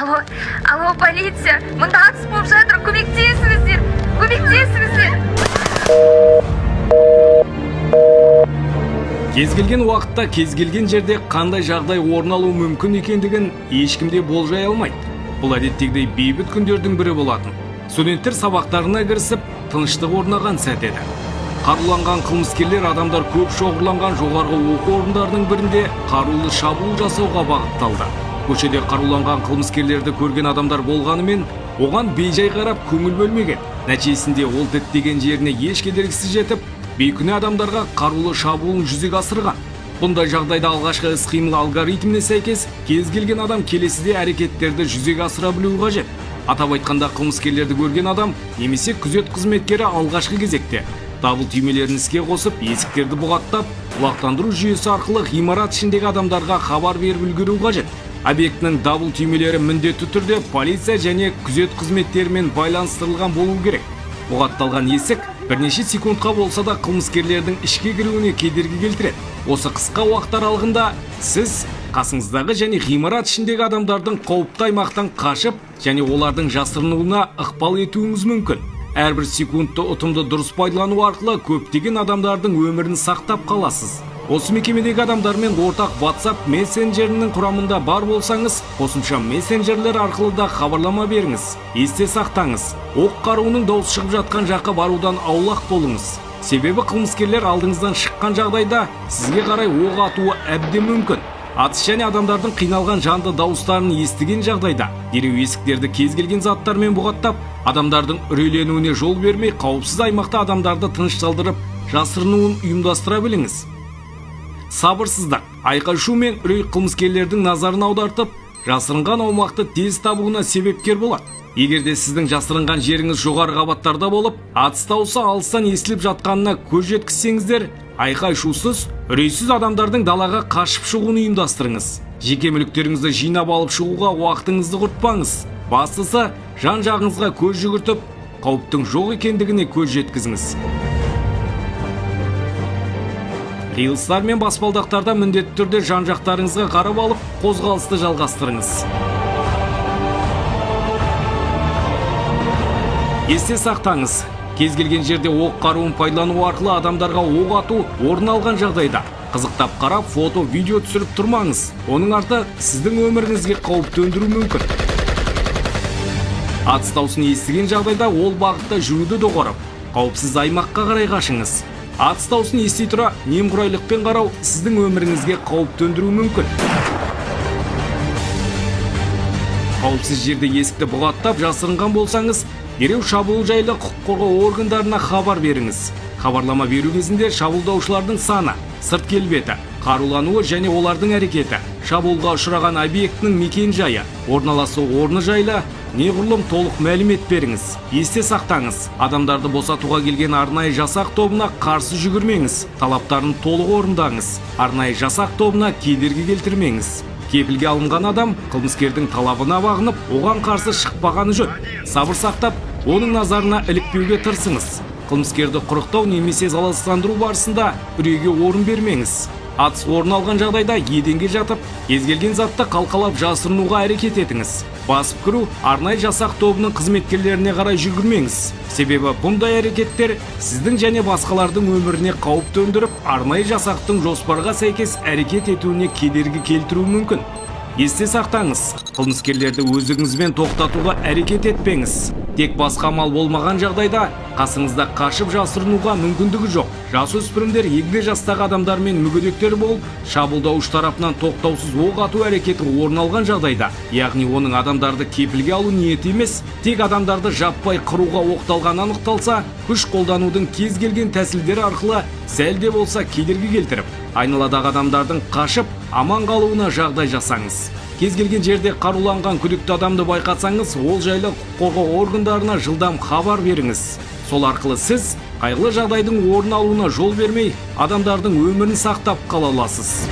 Алло, полиция, мында атыс болып жатыр, көмектесіңіздер. Кез келген уақытта, кез келген жерде қандай жағдай орын алуы мүмкін екендігін ешкімде болжай алмайды. Бұл әдеттегідей бейбіт күндердің бірі болатын. Студенттер сабақтарына кірісіп, тыныштық орнаған сәт еді. Қаруланған қылмыскерлер адамдар көп шоғырланған жоғарғы оқу орындарының бірінде қарулы шабуыл жасауға бағытталды. Көшеде қаруланған қылмыскерлерді көрген адамдар болғанымен, оған бейжай қарап көңіл бөлмеген. Нәтижесінде ол діттеген жеріне еш кедергісіз жетіп, бейкүнә адамдарға қарулы шабуылын жүзеге асырған. Бұндай жағдайда алғашқы іс-қимыл алгоритміне сәйкес, кез келген адам келесіде әрекеттерді жүзеге асыра білуі қажет. Атап айтқанда, қылмыскерлерді көрген адам немесе күзет қызметкері алғашқы кезекте дабыл түймелерін іске қосып, есіктерді бұғаттап, құлақтандыру жүйесі арқылы ғимарат ішіндегі адамдарға хабар беріп үлгеру қажет. Объектінің дабыл түймелері міндетті түрде полиция және күзет қызметтерімен байланыстырылған болу керек. Бұғатталған есік бірнеше секундқа болса да қылмыскерлердің ішке кіруіне кедергі келтіреді. Осы қысқа уақыт аралығында сіз қасыңыздағы және ғимарат ішіндегі адамдардың қауіпті аймақтан қашып және олардың жасырынуына ықпал етуіңіз мүмкін. Әрбір секундты ұтымды дұрыс пайдалану арқылы көптеген адамдардың өмірін сақтап қаласыз. Осы мекемедегі адамдармен ортақ WhatsApp мессенджерінің құрамында бар болсаңыз, қосымша мессенджерлер арқылы да хабарлама беріңіз. Есте сақтаңыз, оқ қаруының дауысы шығып жатқан жаққа барудан аулақ болыңыз. Себебі қылмыскерлер алдыңыздан шыққан жағдайда сізге қарай оқ атуы әбден мүмкін. Атыс және адамдардың қиналған жанды дауыстарын естіген жағдайда дереу есіктерді кез келген заттармен бұғаттап, адамдардың үрейленуіне жол бермей, қауіпсіз аймақта адамдарды тынышталдырып, жасырынуын ұйымдастыра біліңіз. Сабырсыздық, айқай-шу мен үрей қылмыскерлердің назарын аудартып, жасырынған аумақты тез табуына себепкер болады. Егерде сіздің жасырынған жеріңіз жоғары қабаттарда болып, атыс дауысы алыстан естіліп жатқанына көз жеткізсеңіздер, айқай-шусыз, үрейсіз адамдардың далаға қашып шығуын ұйымдастырыңыз. Жеке мүліктеріңізді жинап алып шығуға уақытыңызды құртпаңыз. Бастысы, жан-жағыңызға көз жүгіртіп, қауіптің жоқ екендігіне көз жеткізіңіз. Рилстар мен баспалдақтарда міндетті түрде жан-жақтарыңызға қарап алып, қозғалысты жалғастырыңыз. Есте сақтаңыз, кез келген жерде оқ қаруын пайдалану арқылы адамдарға оқ ату орын алған жағдайда қызықтап қарап, фото, видео түсіріп тұрмаңыз. Оның арты сіздің өміріңізге қауіп төндіру мүмкін. Атыс дауысын естіген жағдайда ол бағытта жүруді доғарып, қауіпсіз аймаққа қарай қашыңыз. Атыс дауысын ести тұра немқұрайлықпен қарау сіздің өміріңізге қауіп төндіру мүмкін. Қауіпсіз жерде есікті бұғаттап жасырынған болсаңыз, дереу шабуыл жайлы құқық қорғау органдарына хабар беріңіз. Хабарлама беру кезінде шабуылдаушылардың саны, сырт келбеті, қарулануы және олардың әрекеті, шабуылға ұшыраған объектінің мекен-жайы, орналасу орны жайлы неғұрлым толық мәлімет беріңіз. Есте сақтаңыз, адамдарды босатуға келген арнайы жасақ тобына қарсы жүгірмеңіз, талаптарын толық орындаңыз. Арнайы жасақ тобына кедергі келтірмеңіз. Кепілге алынған адам қылмыскердің талабына бағынып, оған қарсы шықпағаны жөн. Сабыр сақтап, оның назарына ілікпеуге тырысыңыз. Қылмыскерді құрықтау немесе залалсыздандыру барысында үрейге орын бермеңіз. Атыс орын алған жағдайда еденге жатып, кез келген затты қалқалап жасырынуға әрекет етіңіз. Басып кіру арнайы жасақ тобының қызметкерлеріне қарай жүгірмеңіз. Себебі бұндай әрекеттер сіздің және басқалардың өміріне қауіп төндіріп, арнайы жасақтың жоспарға сәйкес әрекет етуіне кедергі келтіруі мүмкін. Есте сақтаңыз, қылмыскерлерді өздігіңізбен тоқтатуға әрекет етпеңіз. Тек басқа амал болмаған жағдайда қасыңызда қашып жасырынуға мүмкіндігі жоқ. Жасөспірімдер егде жастағы адамдармен мүгедектер болып, шабуылдауыш тарапынан тоқтаусыз оқ ату әрекеті орын алған жағдайда, яғни оның адамдарды кепілге алу ниеті емес, тек адамдарды жаппай қыруға оқталған анықталса, күш қолданудың кез келген тәсілдері арқылы сәл де болса кедергі келтіріп, айналадағы адамдардың қашып аман қалуына жағдай жасаңыз. Кез келген жерде қаруланған күдікті адамды байқатсаңыз, ол жайлы құқық қорғау органдарына жылдам хабар беріңіз. Сол арқылы сіз қайғылы жағдайдың орын алуына жол бермей, адамдардың өмірін сақтап қала аласыз.